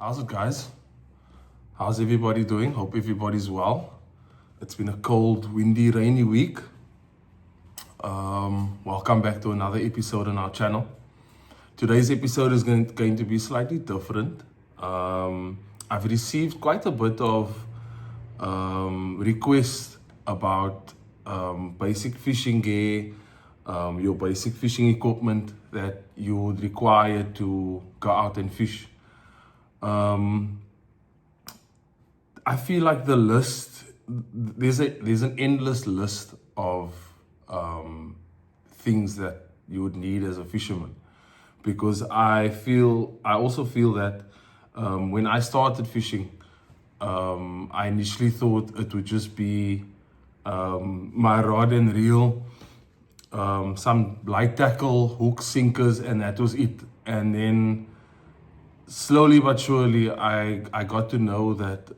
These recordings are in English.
How's it, guys? How's everybody doing? Hope everybody's well. It's been a cold, windy, rainy week. Welcome back to another episode on our channel. Today's episode is going to be slightly different. I've received quite a bit of requests about basic fishing gear, your basic fishing equipment that you would require to go out and fish. I feel like the list, there's an endless list of things that you would need as a fisherman, because I also feel that when I started fishing, I initially thought it would just be my rod and reel, some light tackle, hooks, sinkers, and that was it. And then slowly but surely, I got to know that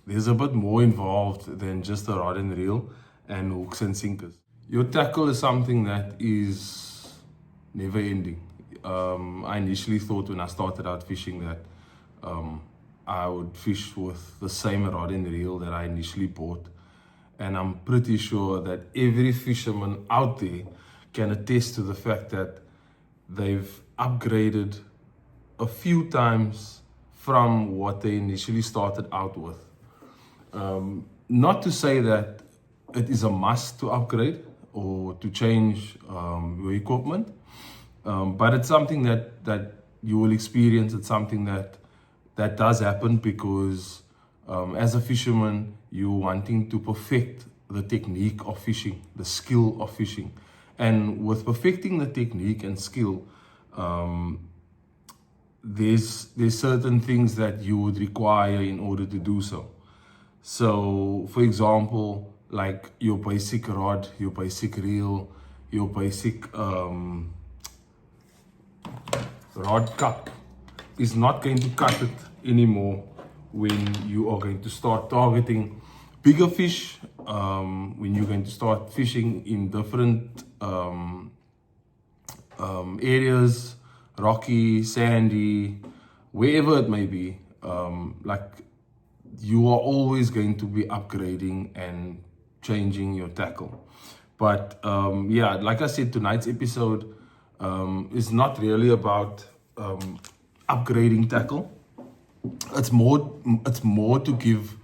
there's a bit more involved than just a rod and reel and hooks and sinkers. Your tackle is something that is never ending. I initially thought when I started out fishing that I would fish with the same rod and reel that I initially bought. And I'm pretty sure that every fisherman out there can attest to the fact that they've upgraded a few times from what they initially started out with. Not to say that it is a must to upgrade or to change your equipment, but it's something that you will experience. It's something that does happen because as a fisherman, you're wanting to perfect the technique of fishing, the skill of fishing. And with perfecting the technique and skill, there's certain things that you would require in order to do so. So, for example, like your basic rod, your basic reel, your basic rod cup is not going to cut it anymore when you are going to start targeting bigger fish, when you're going to start fishing in different areas, rocky, sandy, wherever it may be. Like, you are always going to be upgrading and changing your tackle. But yeah, like I said, tonight's episode is not really about upgrading tackle. It's more to give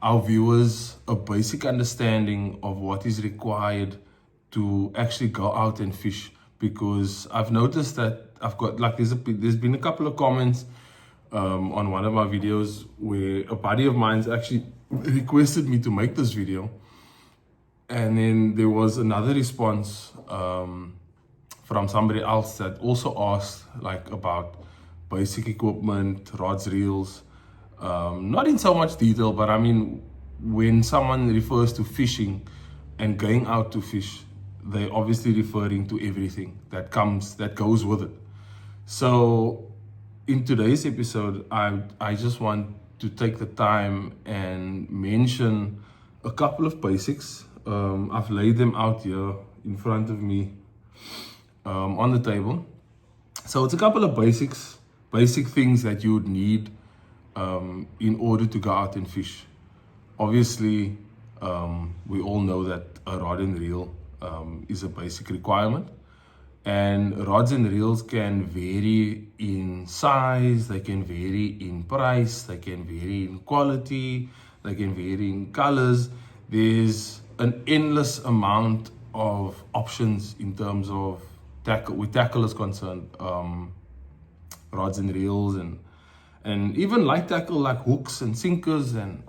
our viewers a basic understanding of what is required to actually go out and fish. Because I've noticed that I've got, like, there's been a couple of comments on one of my videos where a buddy of mine's actually requested me to make this video, and then there was another response from somebody else that also asked, like, about basic equipment, rods, reels, not in so much detail, but I mean, when someone refers to fishing and going out to fish, they're obviously referring to everything that goes with it. So in today's episode, I just want to take the time and mention a couple of basics. I've laid them out here in front of me on the table. So it's a couple of basic things that you would need in order to go out and fish. Obviously, we all know that a rod and reel is a basic requirement. And rods and reels can vary in size, they can vary in price, they can vary in quality, they can vary in colors. There's an endless amount of options in terms of tackle, where tackle is concerned, rods and reels, and even light tackle like hooks and sinkers and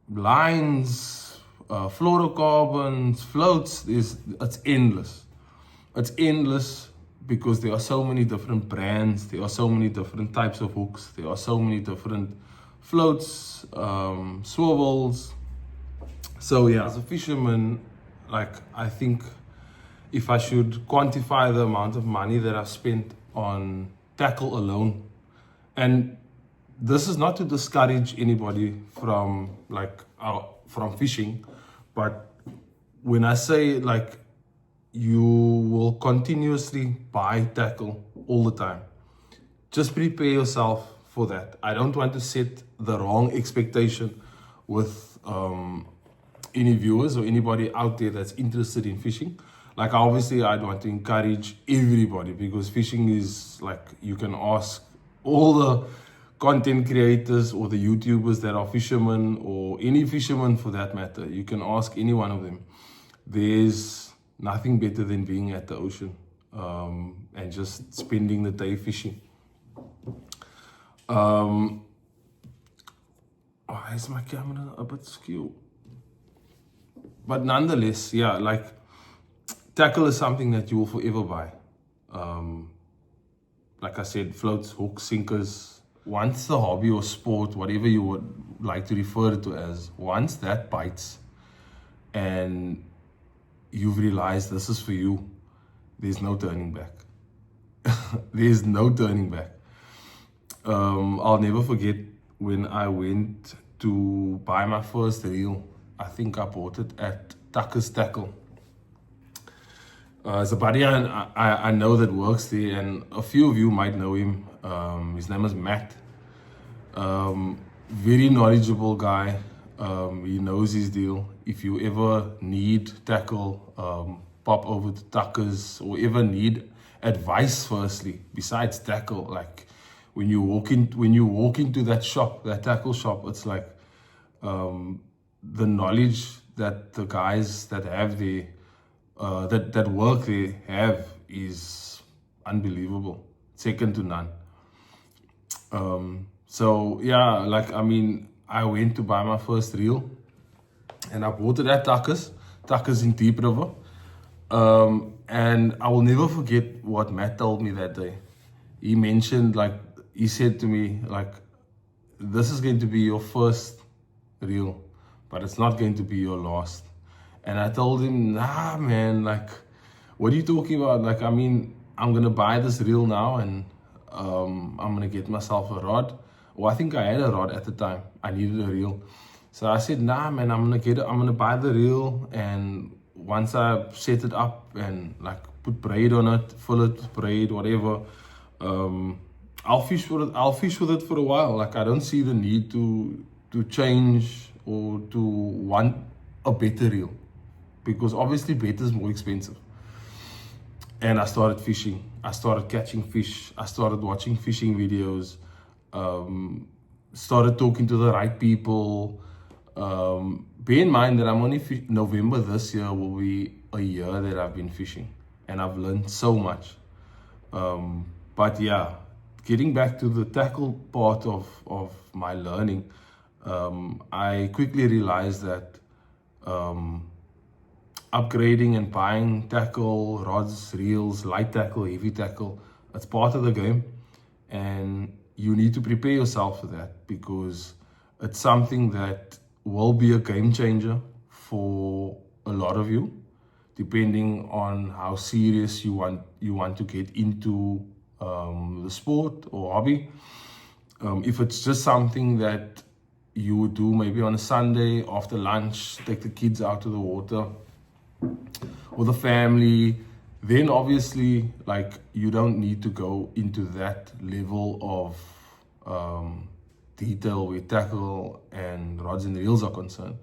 lines, fluorocarbons, floats. It's endless. It's endless because there are so many different brands, there are so many different types of hooks, there are so many different floats, swivels. So yeah, as a fisherman, like, I think if I should quantify the amount of money that I've spent on tackle alone, and this is not to discourage anybody from from fishing, but when I say, like, you will continuously buy tackle all the time, just prepare yourself for that. I don't want to set the wrong expectation with any viewers or anybody out there that's interested in fishing. Like, obviously, I'd want to encourage everybody, because fishing is like, you can ask all the content creators or the YouTubers that are fishermen, or any fisherman for that matter. You can ask any one of them. There's nothing better than being at the ocean and just spending the day fishing. Why is my camera a bit skew? But nonetheless, yeah, like, tackle is something that you will forever buy. Like I said, floats, hooks, sinkers. Once the hobby or sport, whatever you would like to refer it to as, once that bites and you've realized this is for you, there's no turning back. There's no turning back. I'll never forget when I went to buy my first reel. I think I bought it at Tucker's Tackle. There's a buddy I know that works there, and a few of you might know him. His name is Matt. Very knowledgeable guy. He knows his deal. If you ever need tackle, pop over to Tucker's, or ever need advice firstly, besides tackle. Like, when you walk into that shop, that tackle shop, it's like the knowledge that the guys that have there, that work there have, is unbelievable, second to none. So yeah, like, I mean, I went to buy my first reel, and I bought it at Tucker's in Deep River. And I will never forget what Matt told me that day. He mentioned, like, he said to me, like, this is going to be your first reel, but it's not going to be your last. And I told him, nah, man, like, what are you talking about? Like, I mean, I'm going to buy this reel now, and I'm going to get myself a rod. Well, I think I had a rod at the time. I needed a reel. So I said, nah, man, I'm going to buy the reel, and once I set it up and, like, put braid on it, fill it with braid, whatever, I'll fish with it for a while. Like, I don't see the need to change or to want a better reel, because obviously better is more expensive. And I started fishing. I started catching fish. I started watching fishing videos. Started talking to the right people. Bear in mind that I'm only November this year will be a year that I've been fishing, and I've learned so much. But yeah, getting back to the tackle part of my learning, I quickly realized that upgrading and buying tackle, rods, reels, light tackle, heavy tackle, it's part of the game, and you need to prepare yourself for that, because it's something that will be a game changer for a lot of you, depending on how serious you want to get into the sport or hobby. If it's just something that you would do maybe on a Sunday after lunch, take the kids out to the water with the family, then obviously, like, you don't need to go into that level of detail where tackle and rods and reels are concerned.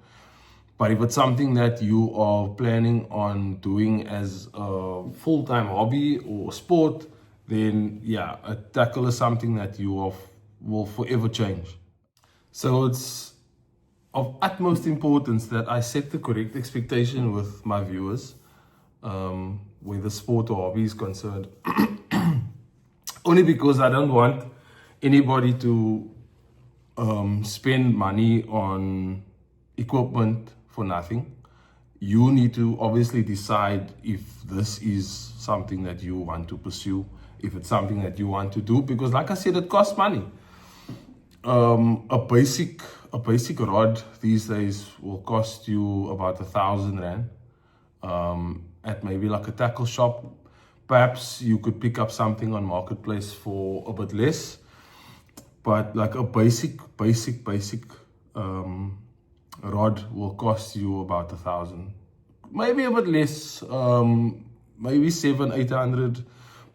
But if it's something that you are planning on doing as a full-time hobby or sport, then yeah, a tackle is something that you will forever change. So it's of utmost importance that I set the correct expectation with my viewers, whether sport or hobby is concerned. Only because I don't want anybody to spend money on equipment for nothing. You need to obviously decide if this is something that you want to pursue, if it's something that you want to do, because like I said, it costs money. A basic rod these days will cost you about 1,000 rand. At maybe like a tackle shop, perhaps you could pick up something on Marketplace for a bit less. But like a basic rod will cost you about 1,000, maybe a bit less, maybe 700-800.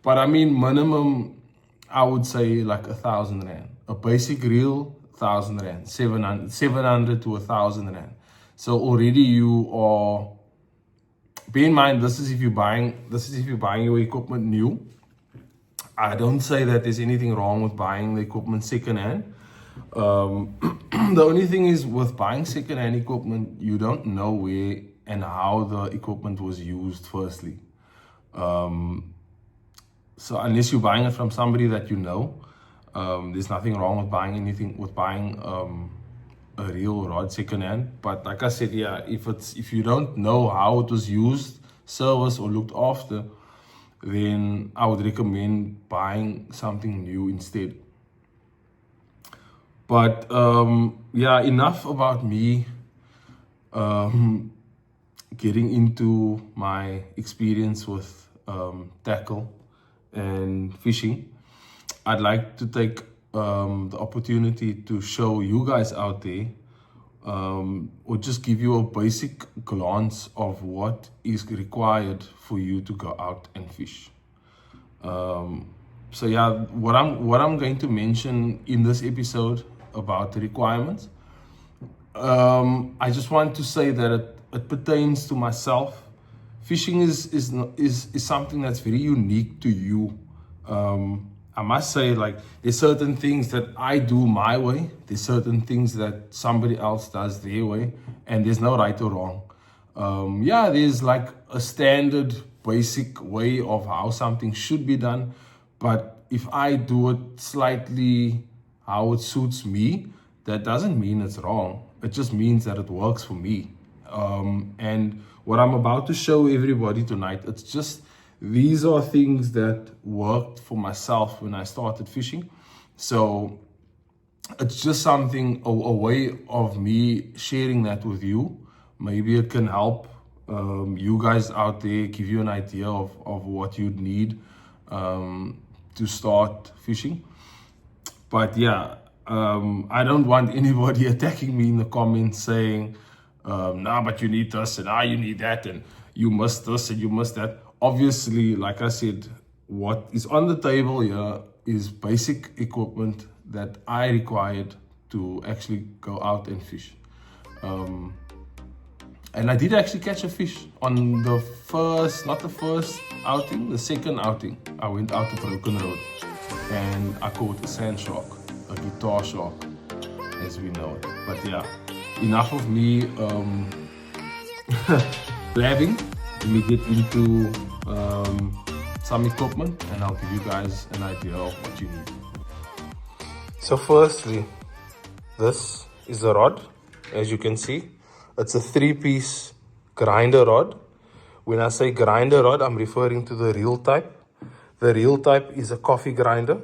But I mean, minimum I would say like 1,000 rand. A basic reel, 1,000 rand, 700 to 1,000 rand. So already you are, bear in mind, this is if you're buying your equipment new. I don't say that there's anything wrong with buying the equipment secondhand. The only thing is with buying secondhand equipment, you don't know where and how the equipment was used firstly. So unless you're buying it from somebody that you know, there's nothing wrong with buying a real rod secondhand. But like I said, yeah, if you don't know how it was used, serviced or looked after, then I would recommend buying something new instead. But yeah, enough about me getting into my experience with tackle and fishing. I'd like to take the opportunity to show you guys out there, or just give you a basic glance of what is required for you to go out and fish. So yeah, what I'm going to mention in this episode about the requirements, I just want to say that it pertains to myself. Fishing is something that's very unique to you. I must say, like, there's certain things that I do my way. There's certain things that somebody else does their way, and there's no right or wrong. Yeah, there's like a standard basic way of how something should be done, but if I do it slightly how it suits me, that doesn't mean it's wrong. It just means that it works for me. And what I'm about to show everybody tonight, it's just, these are things that worked for myself when I started fishing. So it's just something, a way of me sharing that with you. Maybe it can help you guys out there, give you an idea of what you'd need to start fishing. But yeah, I don't want anybody attacking me in the comments saying, nah, but you need this, and you need that, and you must this, and you must that. Obviously, like I said, what is on the table here is basic equipment that I required to actually go out and fish. And I did actually catch a fish on the first, not the first outing, the second outing. I went out to Broken Road and I caught a sand shark, a guitar shark, as we know it. But yeah, enough of me blabbing. Let me get into some equipment and I'll give you guys an idea of what you need. So firstly, this is a rod. As you can see, it's a 3-piece grinder rod. When I say grinder rod, I'm referring to the reel type. The reel type is a coffee grinder.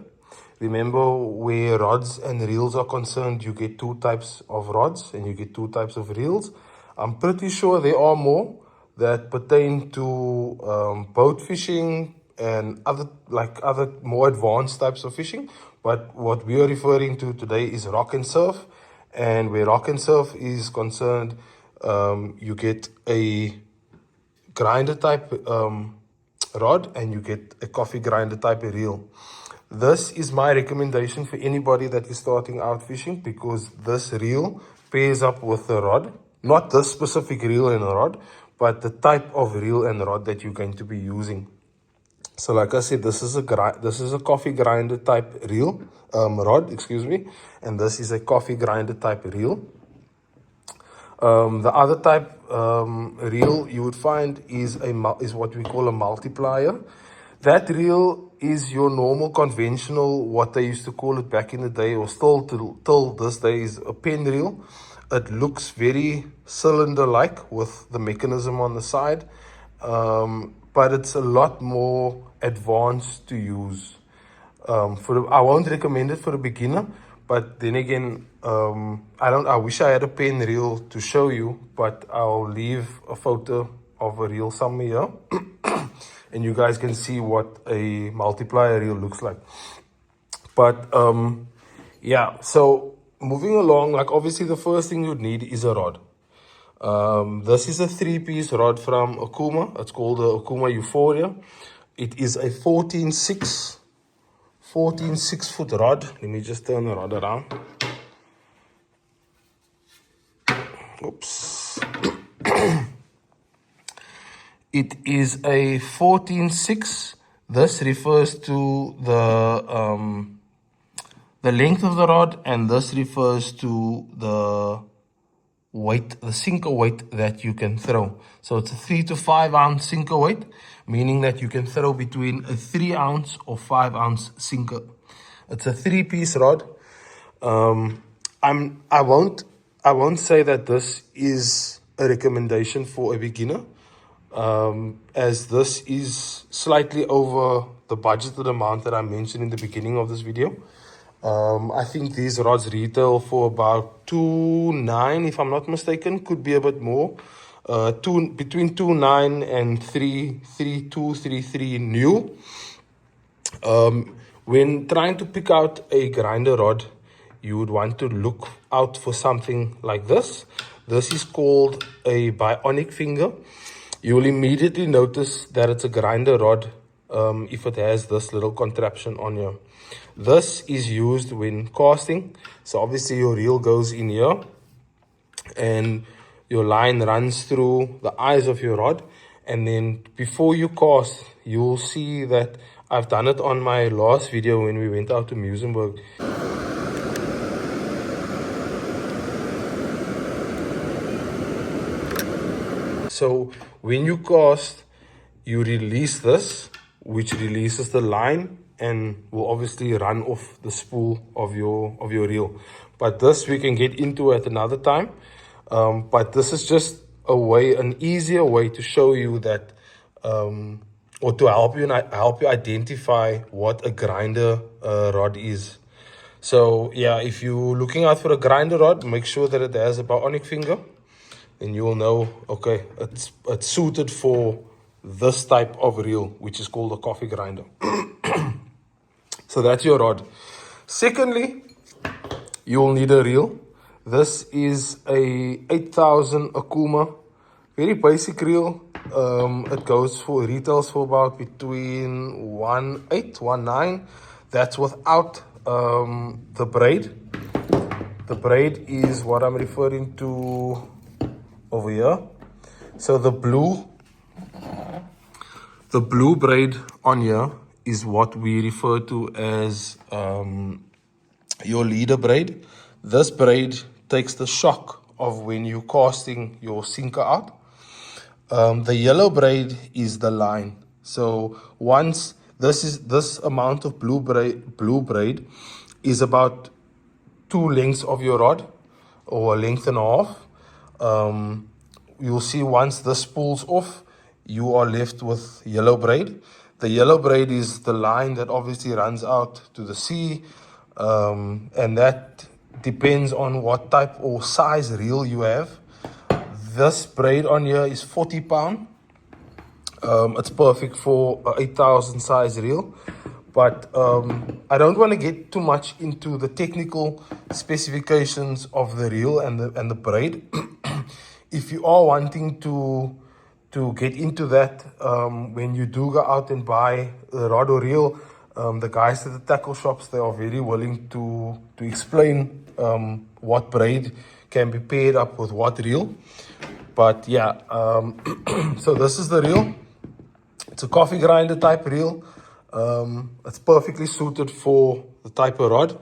Remember, where rods and reels are concerned, you get 2 types of rods and you get 2 types of reels. I'm pretty sure there are more that pertain to boat fishing and other more advanced types of fishing. But what we are referring to today is rock and surf. And where rock and surf is concerned, you get a grinder type rod and you get a coffee grinder type reel. This is my recommendation for anybody that is starting out fishing, because this reel pairs up with the rod. Not this specific reel and rod, but the type of reel and rod that you're going to be using. So like I said, this is a coffee grinder type reel, rod, excuse me, and this is a coffee grinder type reel. The other type reel you would find is what we call a multiplier. That reel is your normal conventional, what they used to call it back in the day, or still till this day, is a pen reel. It looks very cylinder-like with the mechanism on the side, but it's a lot more advanced to use. I won't recommend it for a beginner, but then again, I wish I had a pen reel to show you, but I'll leave a photo of a reel somewhere here. And you guys can see what a multiplier reel looks like. But yeah, so moving along, like obviously the first thing you'd need is a rod. This is a 3-piece rod from Okuma. It's called the Okuma Euphoria. It is a 14.6 14 6-foot rod. Let me just turn the rod around. Oops. It is a 14-6. This refers to the length of the rod, and this refers to the weight, the sinker weight that you can throw. So it's a 3 to 5 ounce sinker weight, meaning that you can throw between a 3 ounce or 5 ounce sinker. It's a 3-piece rod. I won't say that this is a recommendation for a beginner, as this is slightly over the budgeted amount that I mentioned in the beginning of this video. I think these rods retail for about $2.9, if I'm not mistaken. Could be a bit more. Between $2.9 and $3.2, $3.3 new. When trying to pick out a grinder rod, you would want to look out for something like this. This is called a bionic finger. You will immediately notice that it's a grinder rod if it has this little contraption on here. This is used when casting. So obviously your reel goes in here and your line runs through the eyes of your rod. And then before you cast, you'll see that I've done it on my last video when we went out to Muizenberg. So when you cast, you release this, which releases the line and will obviously run off the spool of your reel. But this we can get into at another time. But this is just an easier way to show you that, or to help you identify what a grinder rod is. So yeah, if you're looking out for a grinder rod, make sure that it has a bionic finger, and you will know, okay, it's suited for this type of reel, which is called a coffee grinder. So that's your rod. Secondly, you'll need a reel. This is a 8000 Okuma, very basic reel. It retails for about between 1.8, 1.9. That's without the braid. The braid is what I'm referring to over here. So the blue braid on here is what we refer to as your leader braid. This braid takes the shock of when you're casting your sinker out. The yellow braid is the line. So once this amount of blue braid is about 2 lengths of your rod, or a length and a half. You'll see once this pulls off, you are left with yellow braid. The yellow braid is the line that obviously runs out to the sea, and that depends on what type or size reel you have. This braid on here is 40 pound. It's perfect for a 8000 size reel. But I don't want to get too much into the technical specifications of the reel and the braid. If you are wanting to get into that, when you do go out and buy a rod or reel, the guys at the tackle shops, they are very willing to explain what braid can be paired up with what reel. But yeah, so this is the reel. It's a coffee grinder type reel. It's perfectly suited for the type of rod.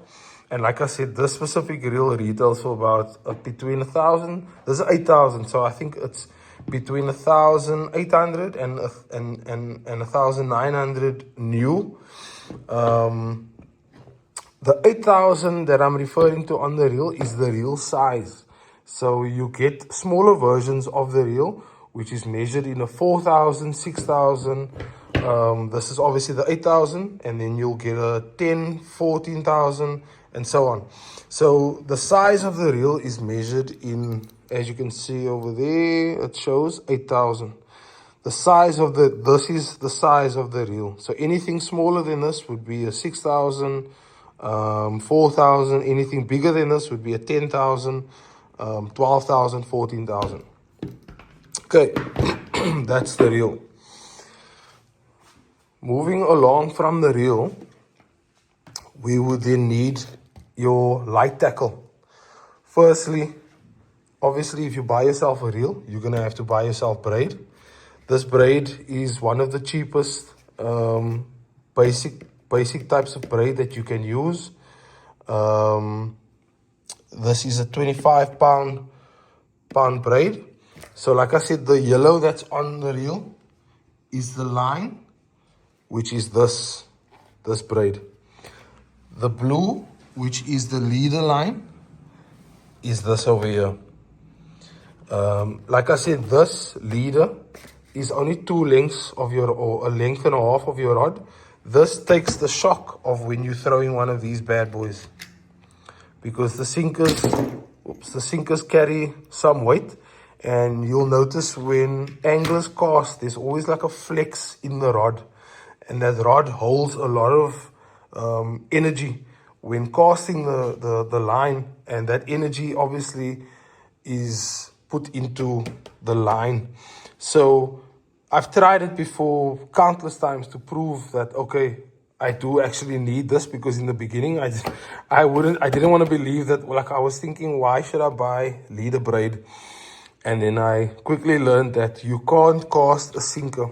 And like I said, this specific reel retails for about between 1,000. This is 8,000, so I think it's between 1,800 and 1,900 new. The 8,000 that I'm referring to on the reel is the reel size. So you get smaller versions of the reel, which is measured in a 4,000, 6,000. This is obviously the 8,000, and then you'll get a 10, 14,000, and so on. So the size of the reel is measured in, as you can see over there, it shows 8,000. This is the size of the reel. So anything smaller than this would be a 6,000, 4,000. Anything bigger than this would be a 10,000, 12,000, 14,000. Okay, that's the reel. Moving along from the reel, we would then need your light tackle. Firstly, obviously, if you buy yourself a reel, you're going to have to buy yourself braid. This braid is one of the cheapest basic types of braid that you can use. This is a 25 pound braid. So like I said, the yellow that's on the reel is the line, which is this braid. The blue, which is the leader line, is this over here. Like I said, this leader is only 2 lengths of your, or a length and a half of your rod. This takes the shock of when you're throwing one of these bad boys, because the sinkers carry some weight. And you'll notice when anglers cast, there's always like a flex in the rod, and that rod holds a lot of energy when casting the line, and that energy obviously is put into the line. So I've tried it before countless times to prove that, okay, I do actually need this, because in the beginning I didn't want to believe that. Like, I was thinking, why should I buy leader braid? And then I quickly learned that you can't cast a sinker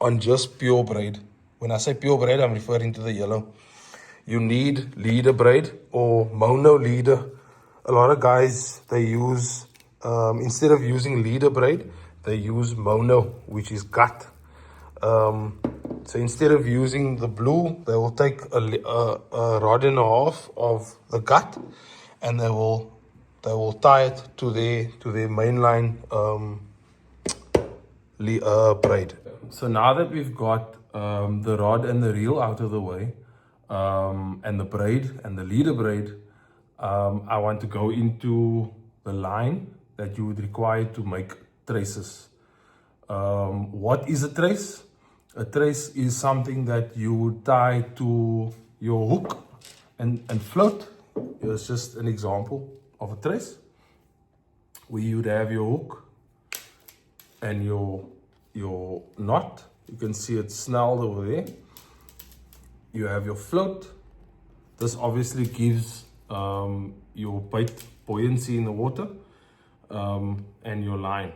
on just pure braid. When I say pure braid, I'm referring to the yellow. You need leader braid or mono leader. A lot of guys, they use, instead of using leader braid, they use mono, which is gut. So instead of using the blue, they will take a rod and a half of the gut, and they will tie it to their mainline braid. So now that we've got the rod and the reel out of the way, and the braid and the leader braid, I want to go into the line that you would require to make traces. What is a trace? A trace is something that you would tie to your hook and float. Here's just an example of a trace, where you'd have your hook and your knot. You can see it snarled over there. You have your float. This obviously gives your bait buoyancy in the water, and your line.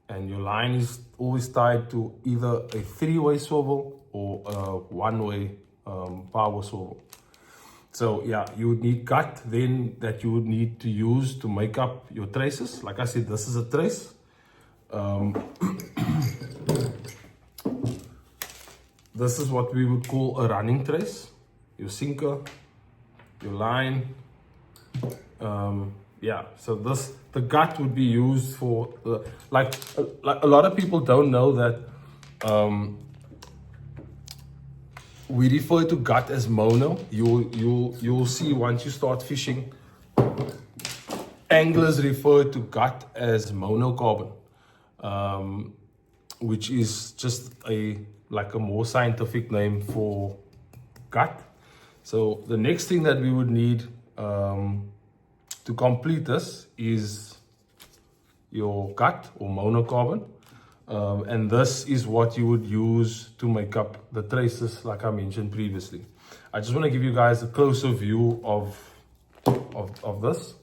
And your line is always tied to either a 3-way swivel or a 1-way power swivel. So yeah, you would need gut then that you would need to use to make up your traces. Like I said, this is a trace. This is what we would call a running trace. Your sinker, your line. Yeah, so the gut would be used for, like a lot of people don't know that we refer to gut as mono. You'll see once you start fishing, anglers refer to gut as monocarbon, which is just a more scientific name for gut. So the next thing that we would need to complete this is your gut or monocarbon. And this is what you would use to make up the traces, like I mentioned previously. I just want to give you guys a closer view of this.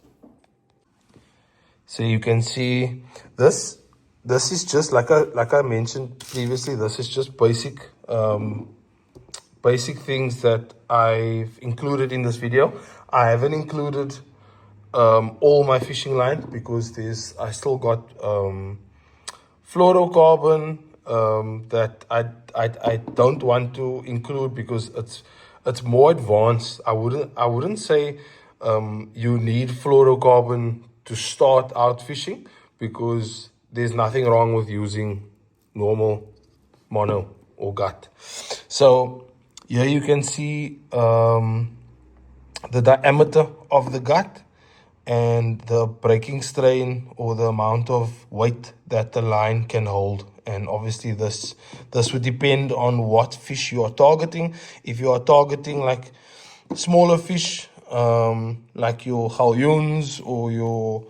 So you can see this is just like I mentioned previously. This is just basic things that I've included in this video. I haven't included all my fishing line, because I still got fluorocarbon that I don't want to include, because it's more advanced. I wouldn't say you need fluorocarbon to start out fishing, because there's nothing wrong with using normal mono or gut. So here you can see the diameter of the gut and the breaking strain, or the amount of weight that the line can hold. And obviously this would depend on what fish you are targeting. If you are targeting like smaller fish, like your galjoens or your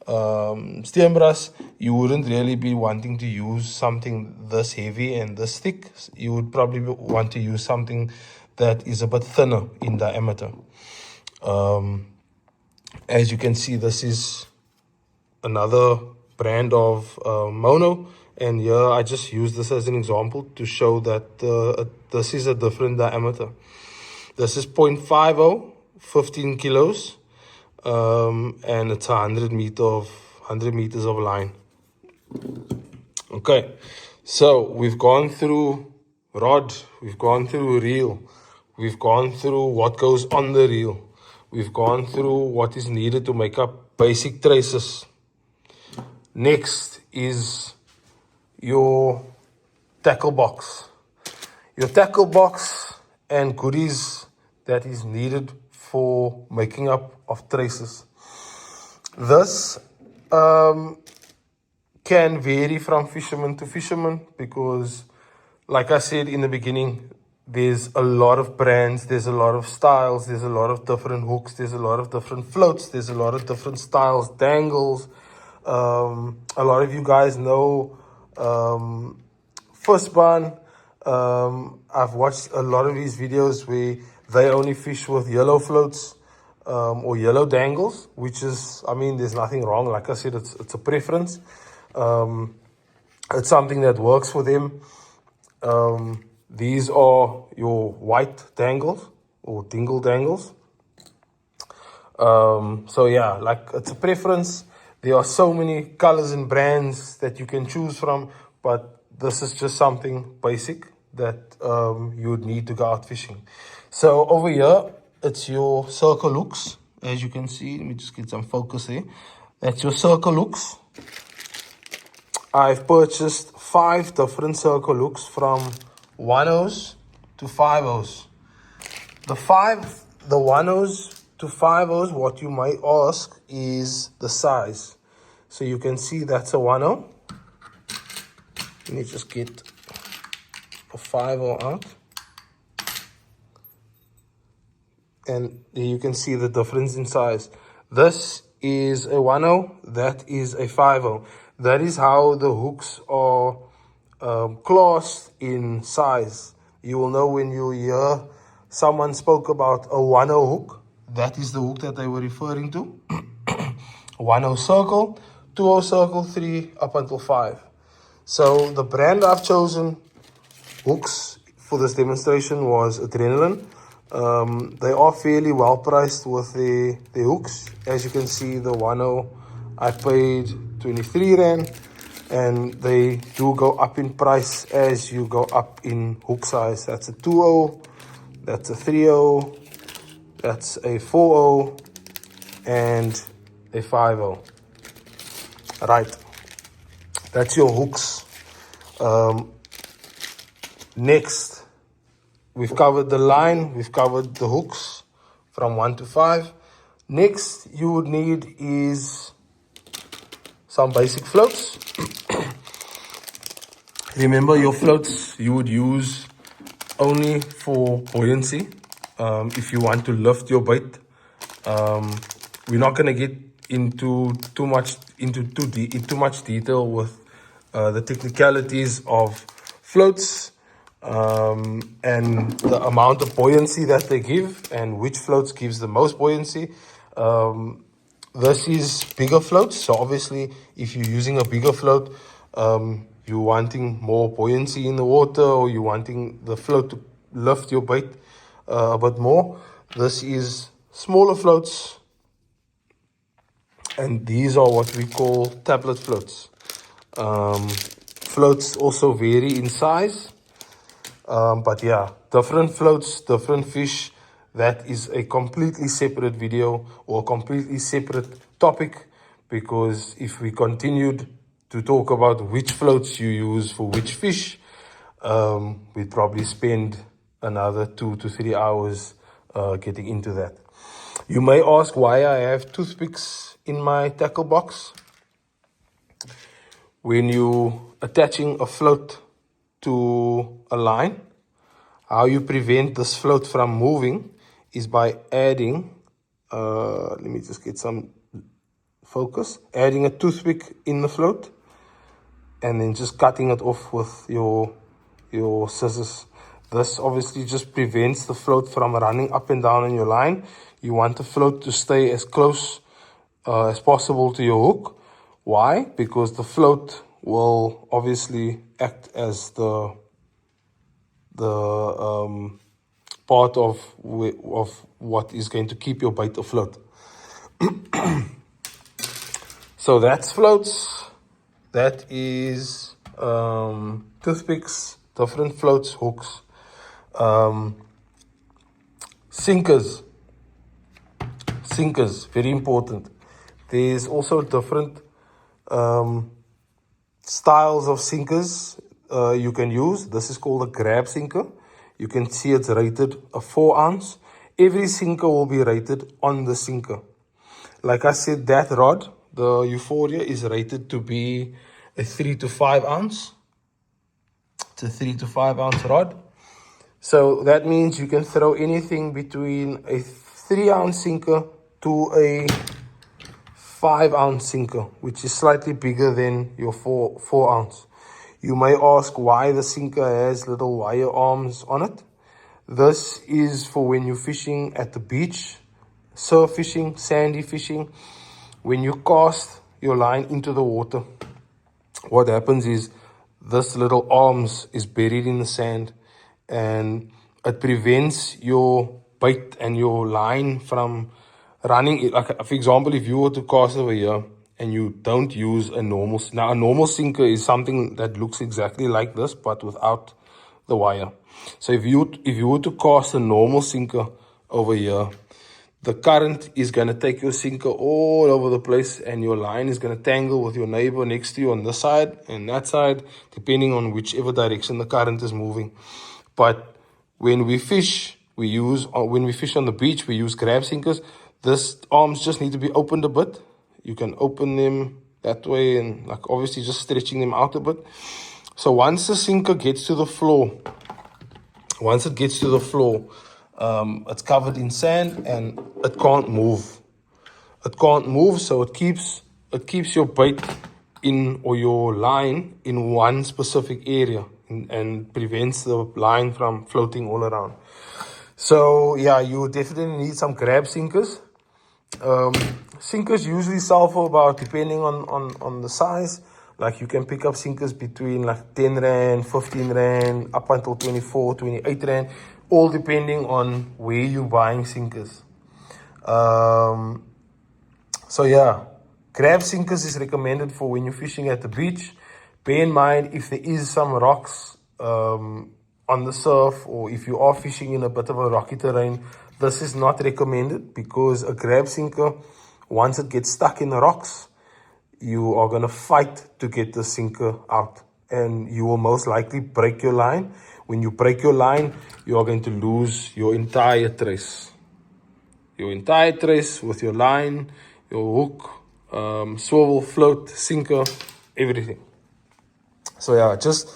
steenbras, you wouldn't really be wanting to use something this heavy and this thick. You would probably want to use something that is a bit thinner in diameter. As you can see, this is another brand of mono, and here I just use this as an example to show that this is a different diameter. This is 0.50, 15 kilos, and it's 100 meters of line. Okay, so we've gone through rod, we've gone through reel, we've gone through what goes on the reel, we've gone through what is needed to make up basic traces. Next is your tackle box. Your tackle box and goodies that is needed for making up of traces. This can vary from fisherman to fisherman because, like I said in the beginning, there's a lot of brands, there's a lot of styles, there's a lot of different hooks, there's a lot of different floats, there's a lot of different styles, dangles. A lot of you guys know Fishbun. I've watched a lot of his videos where they only fish with yellow floats or yellow dangles, which is, I mean, there's nothing wrong. Like I said, it's a preference. It's something that works for them. These are your white dangles or dingle dangles. So yeah, like it's a preference. There are so many colors and brands that you can choose from, but this is just something basic that you would need to go out fishing. So over here, it's your circle hooks. As you can see, let me just get some focus there. That's your circle hooks. I've purchased 5 different circle hooks from 1/0s to 5/0s. The 1/0s to 5/0s, what you might ask is the size. So you can see that's a 1/0. Let me just get a 5/0 out. And you can see the difference in size. This is a 1/0, that is a 5/0. That is how the hooks are classed in size. You will know when you hear someone spoke about a 1/0 hook, that is the hook that they were referring to. 1/0 circle, 2/0 circle, 3 up until 5. So the brand I've chosen hooks for this demonstration was Adrenaline. They are fairly well priced with the hooks. As you can see, the 1/0 I paid 23 Rand, and they do go up in price as you go up in hook size. That's a 2/0, that's a 3/0, that's a 4/0, and a 5/0. Right, that's your hooks. Next, we've covered the line, we've covered the hooks from 1 to 5. Next you would need is some basic floats. Remember, your floats you would use only for buoyancy. If you want to lift your bait, we're not going to get into too much detail with the technicalities of floats and the amount of buoyancy that they give and which floats gives the most buoyancy. This is bigger floats, so obviously if you're using a bigger float, you're wanting more buoyancy in the water, or you're wanting the float to lift your bait a bit more. This is smaller floats, and these are what we call tablet floats. Floats also vary in size, but yeah, different floats, different fish. That is a completely separate video or a completely separate topic, because if we continued to talk about which floats you use for which fish, we'd probably spend another 2 to 3 hours getting into that. You may ask why I have toothpicks in my tackle box. When you attaching a float to a line, how you prevent this float from moving is by adding, let me just get some focus, adding a toothpick in the float and then just cutting it off with your scissors. This obviously just prevents the float from running up and down on your line. You want the float to stay as close as possible to your hook. Why? Because the float will obviously act as the part of what is going to keep your bait afloat. So that's floats. That is toothpicks, different floats, hooks, sinkers. Sinkers, very important. There's also different styles of sinkers you can use. This is called a grab sinker. You can see it's rated a 4 ounce. Every sinker will be rated on the sinker. Like I said, that rod, the Euphoria, is rated to be a 3 to 5 ounce. It's a 3 to 5 ounce rod. So that means you can throw anything between a 3 ounce sinker to a 5 ounce sinker, which is slightly bigger than your 4 ounce. You may ask why the sinker has little wire arms on it. This is for when you're fishing at the beach, surf fishing, sandy fishing. When you cast your line into the water, what happens is this little arms is buried in the sand, and it prevents your bait and your line from running. Like, for example, if you were to cast over here and you don't use a normal, now a normal sinker is something that looks exactly like this but without the wire. So if you were to cast a normal sinker over here, the current is going to take your sinker all over the place, and your line is going to tangle with your neighbor next to you on this side and that side, depending on whichever direction the current is moving. But when we fish, when we fish on the beach, we use grab sinkers. This arms just need to be opened a bit. You can open them that way, and like obviously just stretching them out a bit. So once the sinker gets to the floor, it's covered in sand and it can't move. So it keeps your bait in, or your line in, one specific area, and prevents the line from floating all around. So yeah, you definitely need some grab sinkers. Sinkers usually sell for about, depending on the size, like you can pick up sinkers between like 10 rand, 15 rand, up until 24, 28 rand, all depending on where you're buying sinkers. So yeah, grab sinkers is recommended for when you're fishing at the beach. Bear in mind, if there is some rocks on the surf, or if you are fishing in a bit of a rocky terrain, this is not recommended, because a grab sinker, once it gets stuck in the rocks, you are going to fight to get the sinker out, and you will most likely break your line. When you break your line, you are going to lose your entire trace. With your line, your hook, swivel, float, sinker, everything. So yeah, just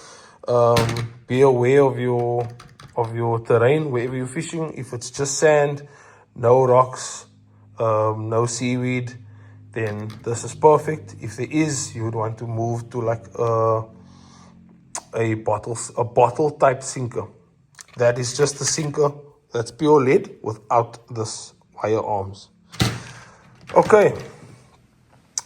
be aware of your terrain wherever you're fishing. If it's just sand, no rocks, no seaweed, then this is perfect. If there is, you would want to move to like a bottle type sinker. That is just a sinker that's pure lead without this wire arms. Okay,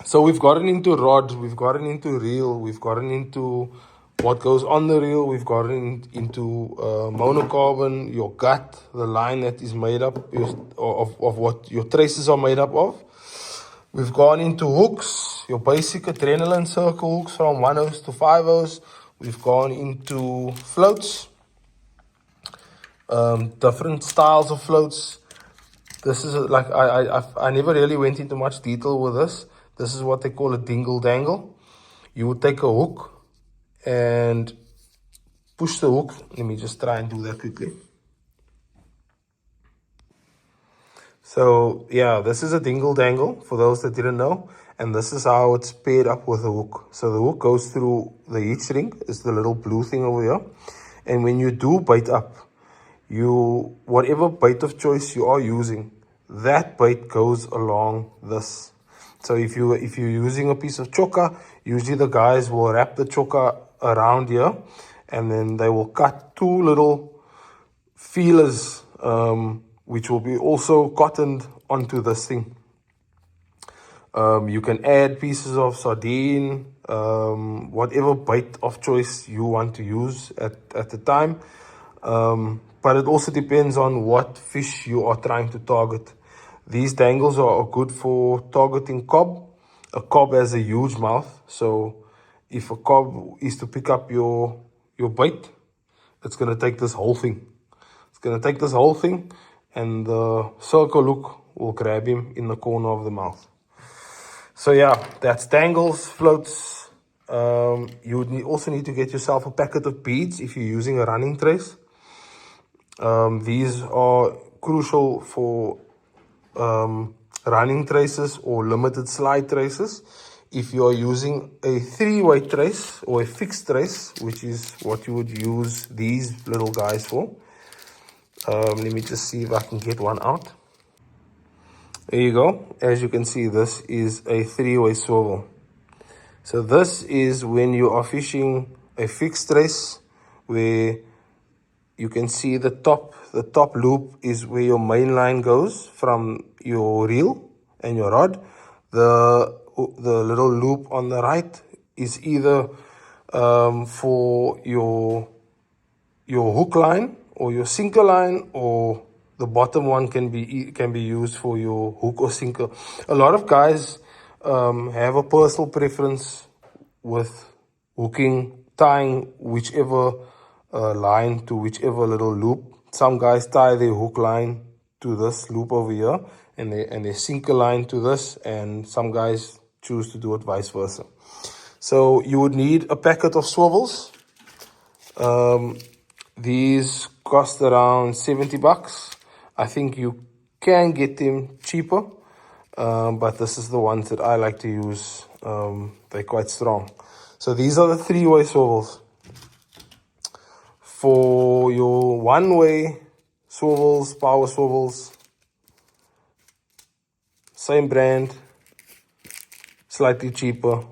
so we've gotten into rods, we've gotten into reel, we've gotten into what goes on the reel, we've gotten into monocarbon, your gut, the line that is made up of what your traces are made up of. We've gone into hooks, your basic adrenaline circle hooks from 1/0 to 5/0. We've gone into floats, different styles of floats. This is like, I never really went into much detail with this. This is what they call a dingle dangle. You would take a hook and push the hook. Let me just try and do that quickly. So yeah, this is a dingle dangle for those that didn't know, and this is how it's paired up with the hook. So the hook goes through the heat shrink, is the little blue thing over here, and when you do bait up, whatever bait of choice you are using, that bait goes along this. So if you're using a piece of choka, usually the guys will wrap the choka around here, and then they will cut two little feelers, which will be also cottoned onto this thing. You can add pieces of sardine, whatever bait of choice you want to use at the time. But it also depends on what fish you are trying to target. These dangles are good for targeting cob. A cob has a huge mouth, so if a cob is to pick up your bait, it's going to take this whole thing. It's going to take this whole thing, and the circle hook will grab him in the corner of the mouth. So yeah, that's dangles, floats. You would also need to get yourself a packet of beads if you're using a running trace. These are crucial for running traces or limited slide traces. If you are using a three-way trace or a fixed trace, which is what you would use these little guys for. Let me just see if I can get one out. There you go. As you can see, this is a three-way swivel. So this is when you are fishing a fixed trace where you can see the top loop is where your main line goes from your reel and your rod. The little loop on the right is either for your hook line or your sinker line, or the bottom one can be used for your hook or sinker. A lot of guys have a personal preference with hooking, tying whichever line to whichever little loop. Some guys tie their hook line to this loop over here, and their sinker line to this, and some guys choose to do it vice versa. So you would need a packet of swivels. These cost around $70. I think you can get them cheaper, but this is the ones that I like to use. They're quite strong. So these are the three-way swivels. For your one-way swivels, power swivels, same brand, slightly cheaper.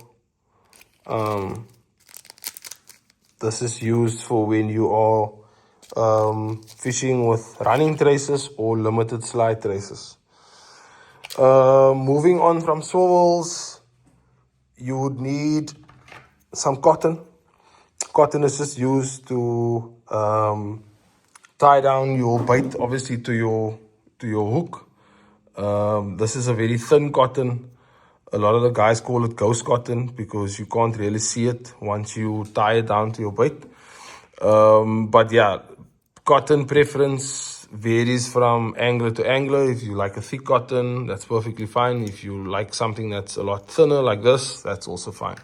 This is used for when you are fishing with running traces or limited slide traces. Moving on from swivels, you would need some cotton. Cotton is just used to tie down your bait, obviously, to your hook. This is a very thin cotton. A lot of the guys call it ghost cotton because you can't really see it once you tie it down to your bait. But yeah, cotton preference varies from angler to angler. If you like a thick cotton, that's perfectly fine. If you like something that's a lot thinner like this, that's also fine.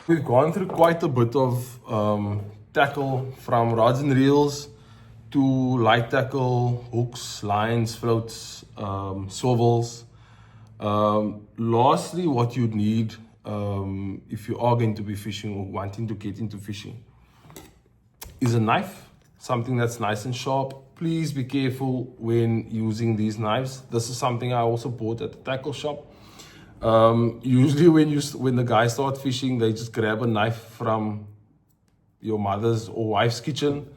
We've gone through quite a bit of tackle, from rods and reels to light tackle, hooks, lines, floats, swivels. Lastly, what you'd need if you are going to be fishing or wanting to get into fishing is a knife, something that's nice and sharp. Please be careful when using these knives. This is something I also bought at the tackle shop. Usually when the guys start fishing, they just grab a knife from your mother's or wife's kitchen.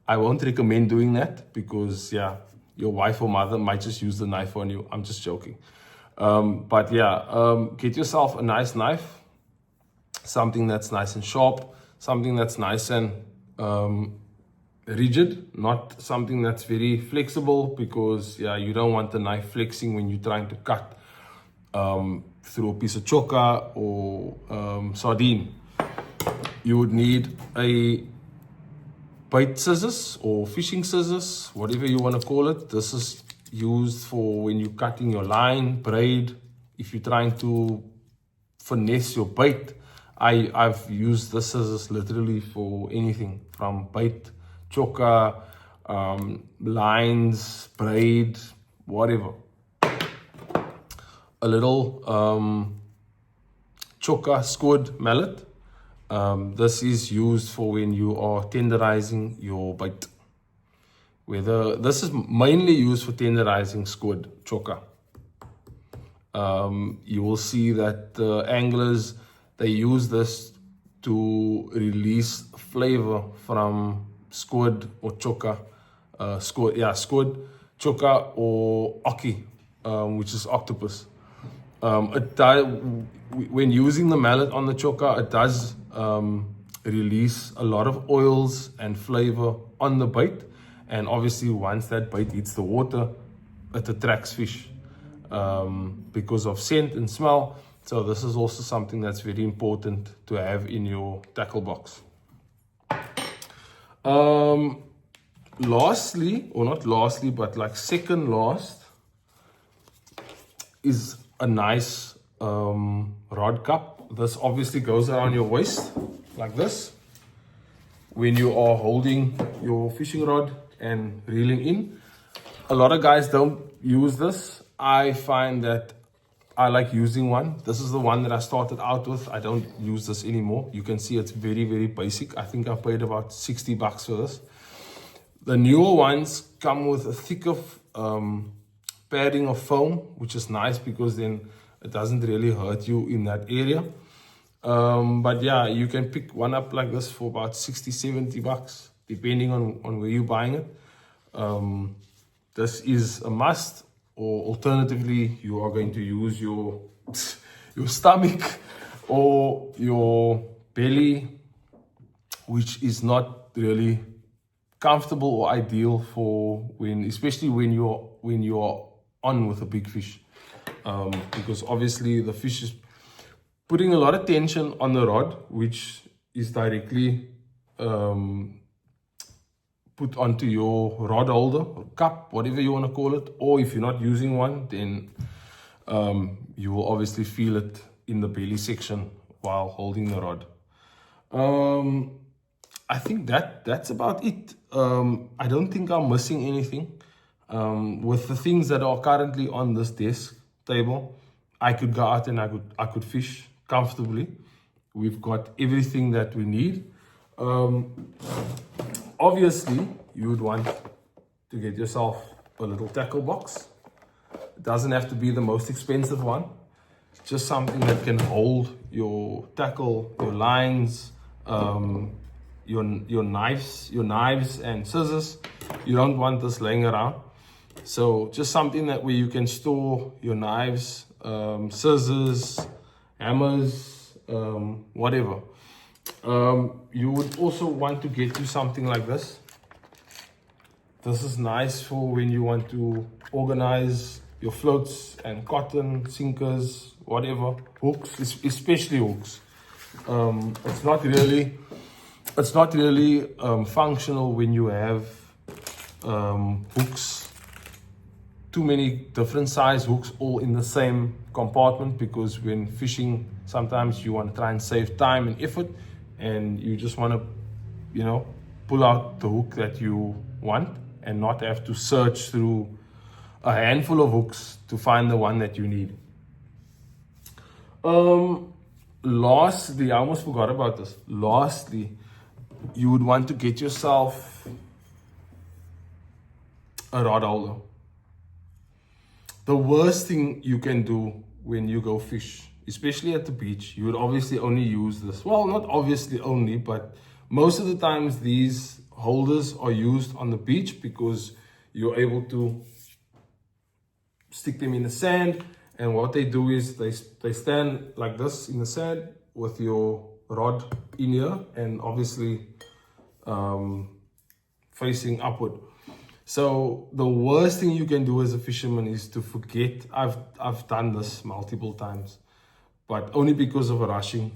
I won't recommend doing that because yeah, your wife or mother might just use the knife on you. I'm just joking. But yeah, get yourself a nice knife, something that's nice and sharp, something that's nice and rigid, not something that's very flexible, because yeah, you don't want the knife flexing when you're trying to cut through a piece of choka or sardine. You would need a bait scissors or fishing scissors, whatever you want to call it. This is used for when you're cutting your line, braid. If you're trying to finesse your bait, I've used the scissors literally for anything from bait, choka, lines, braid, whatever. A little choka squid mallet. This is used for when you are tenderizing your bait. This is mainly used for tenderizing squid, choka. You will see that the anglers, they use this to release flavor from squid or choka. squid, choka, or oki, which is octopus. When using the mallet on the choka, it does release a lot of oils and flavor on the bait. And obviously, once that bait hits the water, it attracts fish because of scent and smell. So this is also something that's very important to have in your tackle box. Lastly, or not lastly, but like second last, is a nice rod cup. This obviously goes around your waist like this when you are holding your fishing rod and reeling in. A lot of guys don't use this. I find that I like using one. This is the one that I started out with. I don't use this anymore. You can see it's very, very basic. I think I paid about $60 for this. The newer ones come with a thicker padding of foam, which is nice because then it doesn't really hurt you in that area. But yeah, you can pick one up like this for about $60-70, depending on where you're buying it. This is a must, or alternatively, you are going to use your stomach or your belly, which is not really comfortable or ideal for especially when you're on with a big fish, because obviously the fish is putting a lot of tension on the rod, which is directly put onto your rod holder or cup, whatever you want to call it. Or if you're not using one, then you will obviously feel it in the belly section while holding the rod. I think that's about it. I don't think I'm missing anything. With the things that are currently on this desk table, I could go out and I could fish comfortably. We've got everything that we need. Obviously, you would want to get yourself a little tackle box. It doesn't have to be the most expensive one. It's just something that can hold your tackle, your lines, your knives and scissors. You don't want this laying around. So just something that where you can store your knives, scissors, hammers, whatever. You would also want to get you something like this. This is nice for when you want to organize your floats and cotton, sinkers, whatever, hooks, especially hooks. It's not really functional when you have hooks, too many different size hooks all in the same compartment, because when fishing, sometimes you want to try and save time and effort, and you just want to, pull out the hook that you want and not have to search through a handful of hooks to find the one that you need. Lastly, I almost forgot about this. Lastly, you would want to get yourself a rod holder. The worst thing you can do when you go fish, especially at the beach, you would obviously only use this. Well, not obviously only, but most of the times these holders are used on the beach because you're able to stick them in the sand. And what they do is they stand like this in the sand with your rod in here and obviously facing upward. So the worst thing you can do as a fisherman is to forget. I've done this multiple times, but only because of rushing,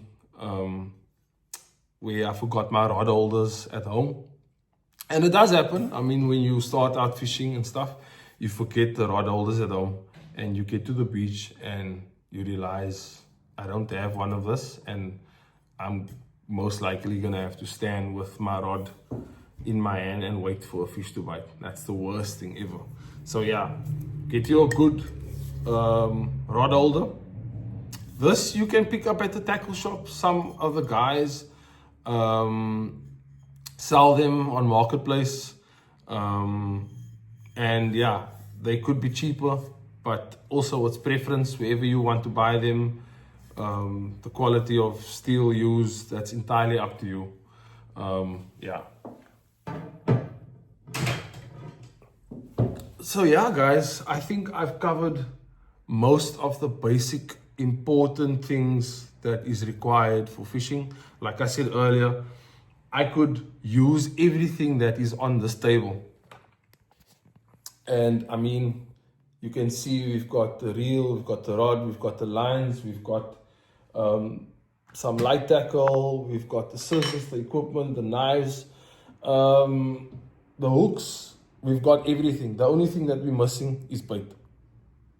where I forgot my rod holders at home. And it does happen. I mean, when you start out fishing and stuff, you forget the rod holders at home, and you get to the beach and you realize I don't have one of this, and I'm most likely gonna have to stand with my rod in my hand and wait for a fish to bite. That's the worst thing ever. So yeah, get you a good rod holder. This you can pick up at the tackle shop. Some of the guys sell them on Marketplace, and yeah, they could be cheaper, but also it's preference wherever you want to buy them. The quality of steel used, that's entirely up to you. Yeah. So yeah, guys, I think I've covered most of the basic important things that is required for fishing. Like I said earlier, I could use everything that is on this table. And I mean, you can see we've got the reel, we've got the rod, we've got the lines, we've got some light tackle, we've got the scissors, the equipment, the knives, the hooks. We've got everything. The only thing that we're missing is bait.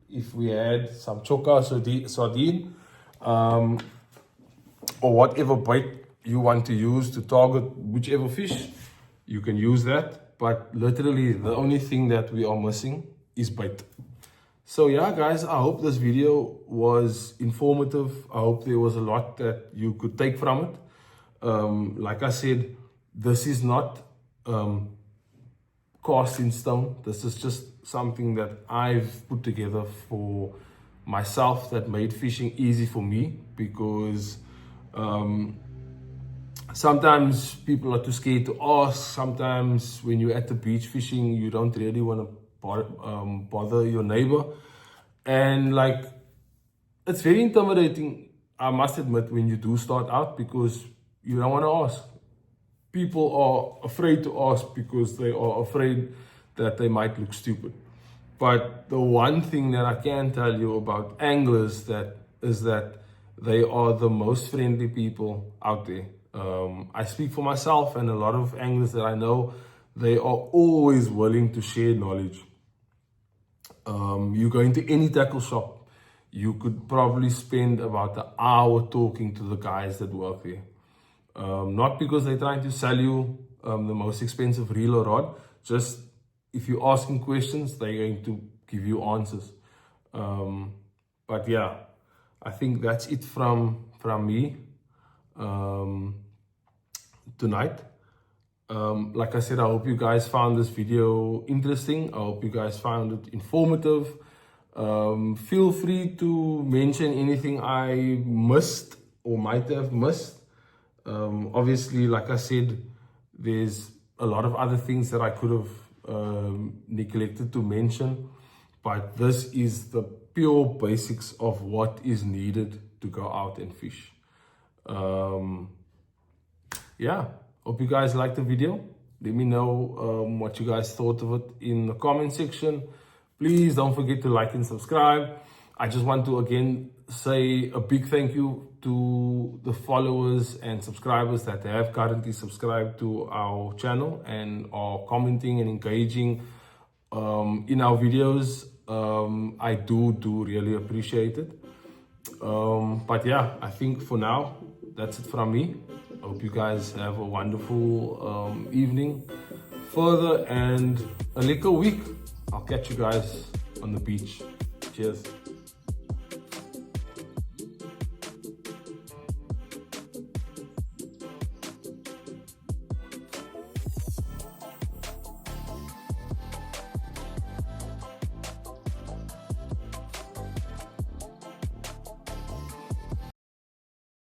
If we had some choka, sardine, or whatever bait you want to use to target whichever fish, you can use that. But literally the only thing that we are missing is bait. So yeah, guys, I hope this video was informative. I hope there was a lot that you could take from it. Like I said, this is not cast in stone. This is just something that I've put together for myself that made fishing easy for me, because sometimes people are too scared to ask. Sometimes when you're at the beach fishing, you don't really want to bother your neighbor. And like, it's very intimidating, I must admit, when you do start out, because you don't want to ask. People are afraid to ask because they are afraid that they might look stupid. But the one thing that I can tell you about anglers is that they are the most friendly people out there. I speak for myself and a lot of anglers that I know, they are always willing to share knowledge. You go into any tackle shop, you could probably spend about an hour talking to the guys that work there. Not because they're trying to sell you the most expensive reel or rod, just if you're asking questions, they're going to give you answers. But yeah, I think that's it from me tonight. Like I said, I hope you guys found this video interesting. I hope you guys found it informative. Feel free to mention anything I missed or might have missed. Obviously, like I said, there's a lot of other things that I could have neglected to mention, but this is the pure basics of what is needed to go out and fish. Yeah, hope you guys liked the video. Let me know what you guys thought of it in the comment section. Please don't forget to like and subscribe. I just want to again say a big thank you to the followers and subscribers that have currently subscribed to our channel and are commenting and engaging in our videos. I do really appreciate it. But yeah, I think for now, that's it from me. I hope you guys have a wonderful evening further and a little week. I'll catch you guys on the beach. Cheers.